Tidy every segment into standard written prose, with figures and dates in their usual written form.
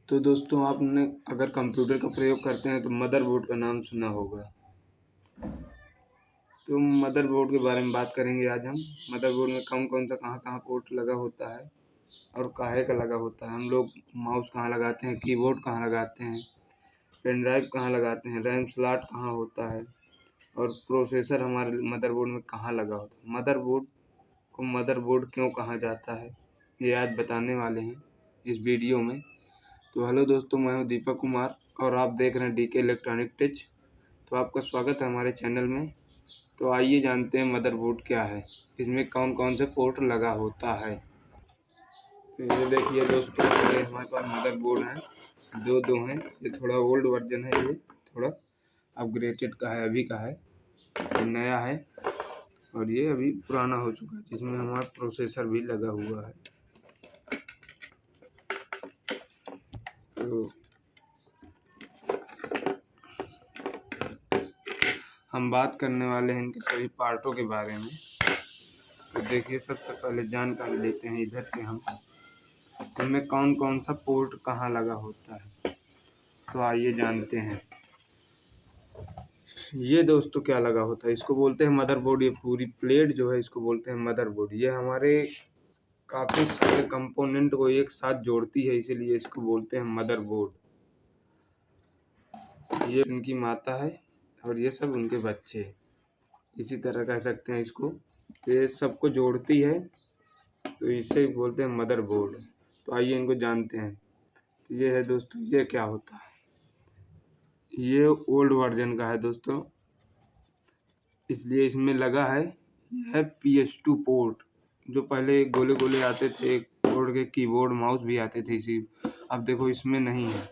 तो दोस्तों आपने अगर कंप्यूटर का प्रयोग करते हैं तो मदरबोर्ड का नाम सुना होगा। तो मदरबोर्ड के बारे में बात करेंगे आज हम। मदरबोर्ड में कौन कौन सा कहाँ कहाँ पोर्ट लगा होता है और काहे का लगा होता है। हम लोग माउस कहाँ लगाते हैं, कीबोर्ड कहाँ लगाते हैं, पेन ड्राइव कहाँ लगाते हैं, रैम स्लॉट कहाँ होता है और प्रोसेसर हमारे मदरबोर्ड में कहाँ लगा होता है। मदरबोर्ड को मदरबोर्ड क्यों कहा जाता है, ये आज बताने वाले हैं इस वीडियो में। तो हेलो दोस्तों, मैं हूं दीपक कुमार और आप देख रहे हैं डीके इलेक्ट्रॉनिक टिच। तो आपका स्वागत है हमारे चैनल में। तो आइए जानते हैं मदरबोर्ड क्या है, इसमें कौन कौन से पोर्ट लगा होता है। तो ये देखिए दोस्तों, ये हमारे पास मदरबोर्ड है, दो हैं। ये थोड़ा ओल्ड वर्जन है, ये थोड़ा अपग्रेडेड का है, अभी का है, ये नया है और ये अभी पुराना हो चुका है, जिसमें हमारा प्रोसेसर भी लगा हुआ है। तो हम बात करने वाले हैं इनके सभी पार्टों के बारे में। तो देखिए, सबसे पहले जानकारी लेते हैं इधर से हम, इनमें कौन कौन सा पोर्ट कहाँ लगा होता है। तो आइए जानते हैं। ये दोस्तों क्या लगा होता है, इसको बोलते हैं मदरबोर्ड। ये पूरी प्लेट जो है इसको बोलते हैं मदरबोर्ड। ये हमारे काफ़ी सारे कंपोनेंट को एक साथ जोड़ती है, इसीलिए इसको बोलते हैं मदरबोर्ड। ये उनकी माता है और ये सब उनके बच्चे, इसी तरह कह सकते हैं इसको। तो ये सबको जोड़ती है, तो इसे बोलते हैं मदरबोर्ड। तो आइए इनको जानते हैं। तो ये है दोस्तों, ये क्या होता है। ये ओल्ड वर्जन का है दोस्तों, इसलिए इसमें लगा है, यह है PS2 पोर्ट। जो पहले गोले गोले आते थे पोर्ट के, कीबोर्ड माउस भी आते थे इसी। अब देखो इसमें नहीं है,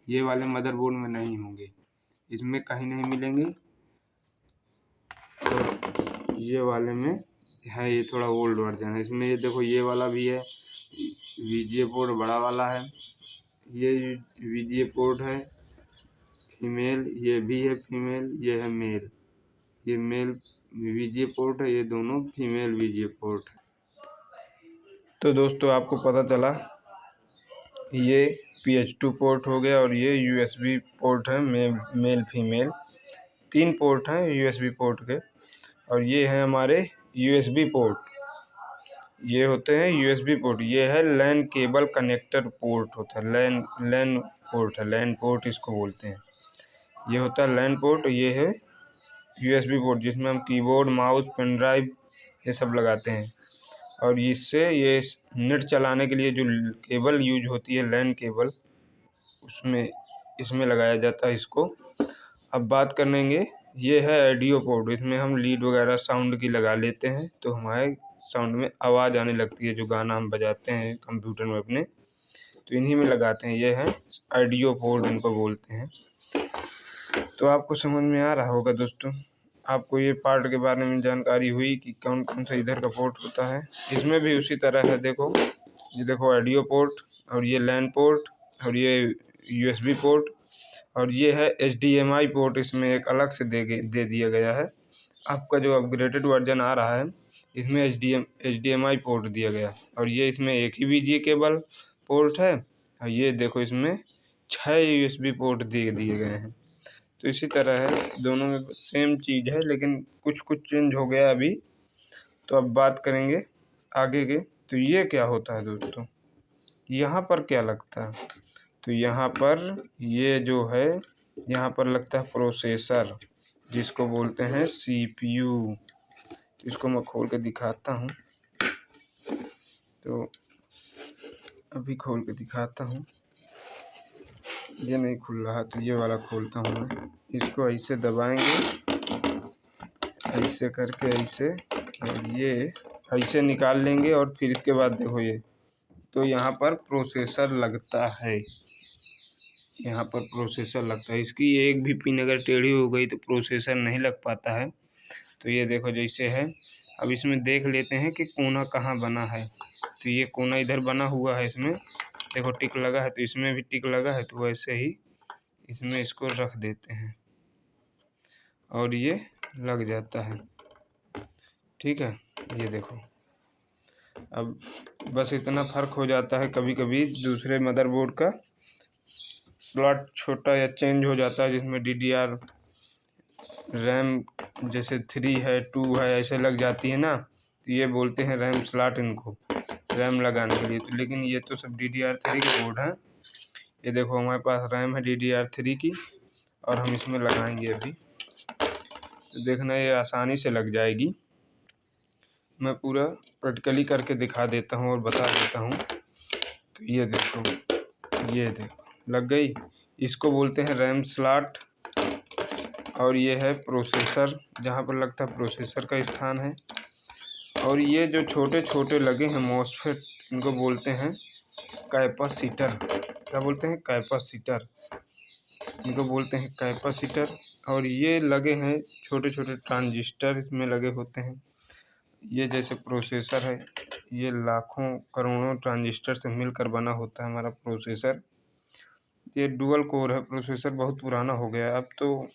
ये वाले मदरबोर्ड में नहीं होंगे, इसमें कहीं नहीं मिलेंगे। तो ये वाले में है, ये थोड़ा ओल्ड वर्जन है। इसमें ये देखो, ये वाला भी है, VGA पोर्ट बड़ा वाला है, ये VGA पोर्ट है फीमेल, ये भी है फीमेल, ये है मेल। ये मेल VGA पोर्ट है, ये दोनों फीमेल VGA पोर्ट है। तो दोस्तों आपको पता चला, ये PS2 पोर्ट हो गया और ये USB पोर्ट है, मेल फीमेल। 3 पोर्ट हैं USB पोर्ट के। और ये है हमारे USB पोर्ट, ये होते हैं USB पोर्ट। ये है लैन केबल कनेक्टर पोर्ट होता है, लैन पोर्ट है, लैन पोर्ट इसको बोलते हैं। ये होता है लैन पोर्ट। ये है USB पोर्ट, जिसमें हम कीबोर्ड माउस पेन ड्राइव ये सब लगाते हैं। और इससे ये नेट चलाने के लिए जो केबल यूज होती है, लैन केबल, उसमें इसमें लगाया जाता है इसको। अब बात करेंगे, ये है ऑडियो पोर्ट। इसमें हम लीड वगैरह साउंड की लगा लेते हैं, तो हमारे साउंड में आवाज़ आने लगती है, जो गाना हम बजाते हैं कंप्यूटर में अपने, तो इन्हीं में लगाते हैं। ये है ऑडियो पोर्ट, इनको बोलते हैं। तो आपको समझ में आ रहा होगा दोस्तों, आपको ये पार्ट के बारे में जानकारी हुई कि कौन कौन सा इधर का पोर्ट होता है। इसमें भी उसी तरह है, देखो ये देखो ऑडियो पोर्ट, और ये लैन पोर्ट, और ये USB पोर्ट, और ये है HDMI पोर्ट। इसमें एक अलग से दे दिया गया है। आपका जो अपग्रेडेड वर्जन आ रहा है, इसमें HDMI पोर्ट दिया गया। और ये इसमें एक ही VGA केबल पोर्ट है, और ये देखो इसमें 6 USB पोर्ट दिए गए हैं। तो इसी तरह है, दोनों में सेम चीज़ है, लेकिन कुछ कुछ चेंज हो गया अभी। तो अब बात करेंगे आगे के। तो ये क्या होता है दोस्तों, यहाँ पर क्या लगता है। तो यहाँ पर ये जो है, यहाँ पर लगता है प्रोसेसर, जिसको बोलते हैं CPU। तो इसको मैं खोल के दिखाता हूँ। तो अभी खोल के दिखाता हूँ, ये नहीं खुल रहा, तो ये वाला खोलता हूँ मैं। इसको ऐसे दबाएंगे, ऐसे करके ऐसे, और ये ऐसे निकाल लेंगे। और फिर इसके बाद देखो ये, तो यहाँ पर प्रोसेसर लगता है, यहाँ पर प्रोसेसर लगता है। इसकी एक भी पिन अगर टेढ़ी हो गई तो प्रोसेसर नहीं लग पाता है। तो ये देखो जैसे है। अब इसमें देख लेते हैं कि कोना कहाँ बना है। तो ये कोना इधर बना हुआ है, इसमें देखो टिक लगा है, तो इसमें भी टिक लगा है। तो वैसे ही इसमें इसको रख देते हैं और ये लग जाता है, ठीक है। ये देखो, अब बस इतना फ़र्क हो जाता है कभी कभी दूसरे मदरबोर्ड का। स्लॉट छोटा या चेंज हो जाता है, जिसमें DDR रैम जैसे 3 है 2 है ऐसे लग जाती है ना, तो ये बोलते हैं रैम स्लॉट इनको, रैम लगाने के लिए। तो लेकिन ये तो सब DDR3 के बोर्ड हैं। ये देखो हमारे पास रैम है DDR3 की, और हम इसमें लगाएंगे अभी, तो देखना ये आसानी से लग जाएगी। मैं पूरा प्रैक्टिकली करके दिखा देता हूँ और बता देता हूँ। तो ये देखो लग गई। इसको बोलते हैं रैम स्लॉट, और ये है प्रोसेसर, जहाँ पर लगता है प्रोसेसर का स्थान है। और ये जो छोटे छोटे लगे हैं मॉसफेट, इनको बोलते हैं कैपेसिटर। क्या बोलते हैं? कैपेसिटर, इनको बोलते हैं कैपेसिटर। और ये लगे हैं छोटे छोटे ट्रांजिस्टर, इसमें लगे होते हैं। ये जैसे प्रोसेसर है, ये लाखों करोड़ों ट्रांजिस्टर से मिलकर बना होता है हमारा प्रोसेसर। ये डुअल कोर है प्रोसेसर, बहुत पुराना हो गया है, अब तो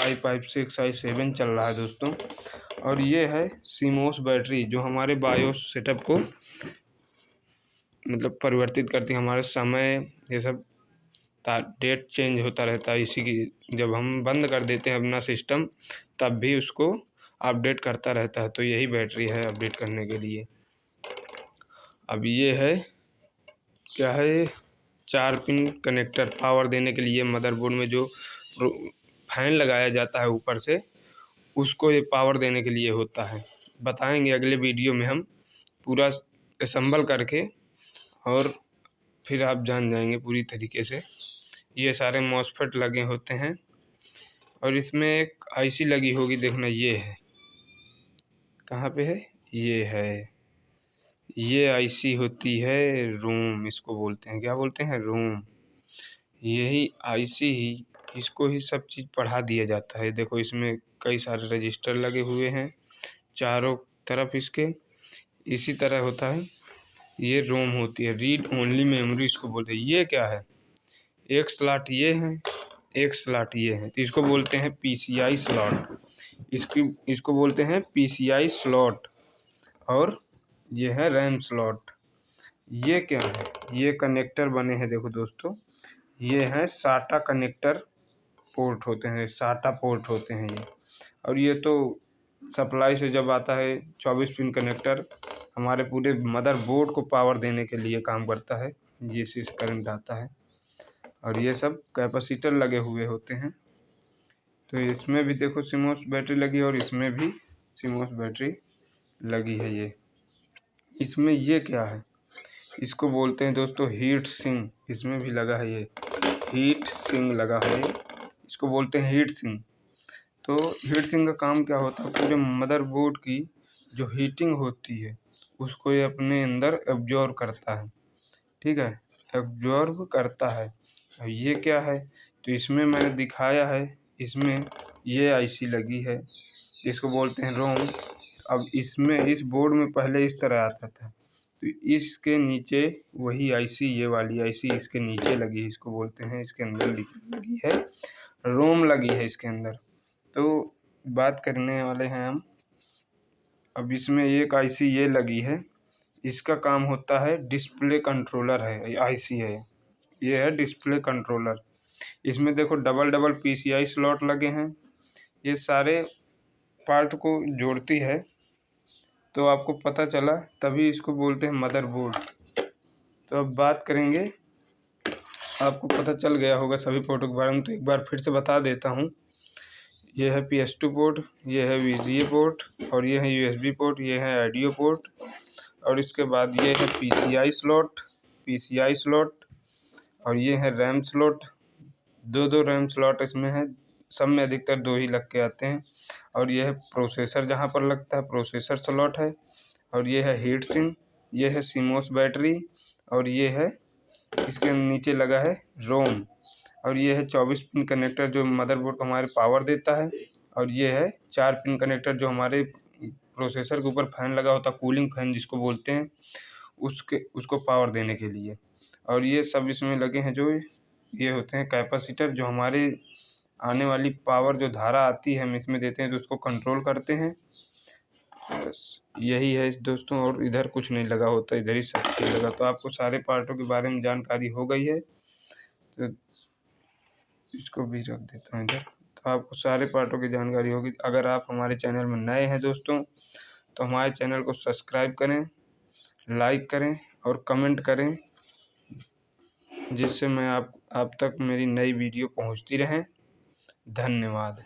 i5, i6, i7 चल रहा है दोस्तों। और ये है सीमोस बैटरी, जो हमारे बायोस सेटअप को मतलब परिवर्तित करती है। हमारे समय ये सब डेट चेंज होता रहता है, इसी की जब हम बंद कर देते हैं अपना सिस्टम, तब भी उसको अपडेट करता रहता है। तो यही बैटरी है अपडेट करने के लिए। अब ये है क्या है, 4 पिन कनेक्टर पावर देने के लिए। मदरबोर्ड में जो फैन लगाया जाता है ऊपर से, उसको ये पावर देने के लिए होता है। बताएंगे अगले वीडियो में हम पूरा असम्बल करके, और फिर आप जान जाएंगे पूरी तरीके से। ये सारे मॉसफेट लगे होते हैं, और इसमें एक आईसी लगी होगी, देखना ये है, कहाँ पे है, ये है। ये आईसी होती है रोम, इसको बोलते हैं, क्या बोलते हैं? रोम। यही आईसी ही, इसको ही सब चीज़ पढ़ा दिया जाता है। देखो इसमें कई सारे रजिस्टर लगे हुए हैं चारों तरफ इसके। इसी तरह होता है, ये रोम होती है, रीड ओनली मेमोरी इसको बोलते हैं। ये क्या है, एक स्लॉट ये है, एक स्लॉट ये है, तो इसको बोलते हैं PCI स्लॉट। इसको बोलते हैं PCI स्लॉट। और ये है रैम स्लॉट। ये क्या है, ये कनेक्टर बने हैं, देखो दोस्तों, ये है साटा कनेक्टर पोर्ट होते हैं, साटा पोर्ट होते हैं ये। और ये तो सप्लाई से जब आता है 24 पिन कनेक्टर, हमारे पूरे मदरबोर्ड को पावर देने के लिए काम करता है, जिससे करंट आता है। और ये सब कैपेसिटर लगे हुए होते हैं। तो इसमें भी देखो सीमोस बैटरी लगी, और इसमें भी सीमोस बैटरी लगी है। ये इसमें ये क्या है, इसको बोलते हैं दोस्तों हीट सिंक। इसमें भी लगा है, ये हीट सिंक लगा है, इसको बोलते हैं हीट सिंक। तो हीट सिंक का काम क्या होता है, पूरे मदरबोर्ड की जो हीटिंग होती है उसको ये अपने अंदर एब्जॉर्ब करता है। ठीक है, एब्जॉर्ब करता है। अब ये क्या है, तो इसमें मैंने दिखाया है, इसमें ये आईसी लगी है, इसको बोलते हैं रोम। अब इसमें इस बोर्ड में पहले इस तरह आता था, तो इसके नीचे वही आईसी, ये वाली आईसी इसके नीचे लगी है, इसको बोलते हैं, इसके अंदर लगी है रोम, लगी है इसके अंदर। तो बात करने वाले हैं हम। अब इसमें एक आईसी ये लगी है, इसका काम होता है डिस्प्ले कंट्रोलर है, आईसी है, ये है डिस्प्ले कंट्रोलर। इसमें देखो डबल डबल PCI स्लॉट लगे हैं, ये सारे पार्ट को जोड़ती है। तो आपको पता चला, तभी इसको बोलते हैं मदरबोर्ड। तो अब बात करेंगे, आपको पता चल गया होगा सभी पोर्टों के बारे में, तो एक बार फिर से बता देता हूँ। ये है PS2 पोर्ट, ये है VGA पोर्ट, और ये है USB पोर्ट, ये है ऑडियो पोर्ट, और इसके बाद ये है PCI स्लॉट, और ये है रैम स्लॉट। दो रैम स्लॉट इसमें है, सब में अधिकतर 2 ही लग के आते हैं। और ये है प्रोसेसर, जहाँ पर लगता है प्रोसेसर स्लॉट है। और ये है हीट सिंक, ये है सीमोस बैटरी, और ये है इसके नीचे लगा है रोम। और ये है 24 पिन कनेक्टर, जो मदरबोर्ड को हमारे पावर देता है। और ये है 4 पिन कनेक्टर, जो हमारे प्रोसेसर के ऊपर फैन लगा होता है, कूलिंग फैन जिसको बोलते हैं, उसको पावर देने के लिए। और ये सब इसमें लगे हैं, जो ये होते हैं कैपेसिटर, जो हमारे आने वाली पावर, जो धारा आती है हम इसमें देते हैं, तो उसको कंट्रोल करते हैं। बस यही है दोस्तों, और इधर कुछ नहीं लगा होता, इधर ही सब चीज़ लगा। तो आपको सारे पार्टों के बारे में जानकारी हो गई है। तो इसको भी रख देता हूँ इधर। तो आपको सारे पार्टों की जानकारी होगी। अगर आप हमारे चैनल में नए हैं दोस्तों, तो हमारे चैनल को सब्सक्राइब करें, लाइक करें और कमेंट करें, जिससे मैं आप तक मेरी नई वीडियो पहुंचती रहे। धन्यवाद।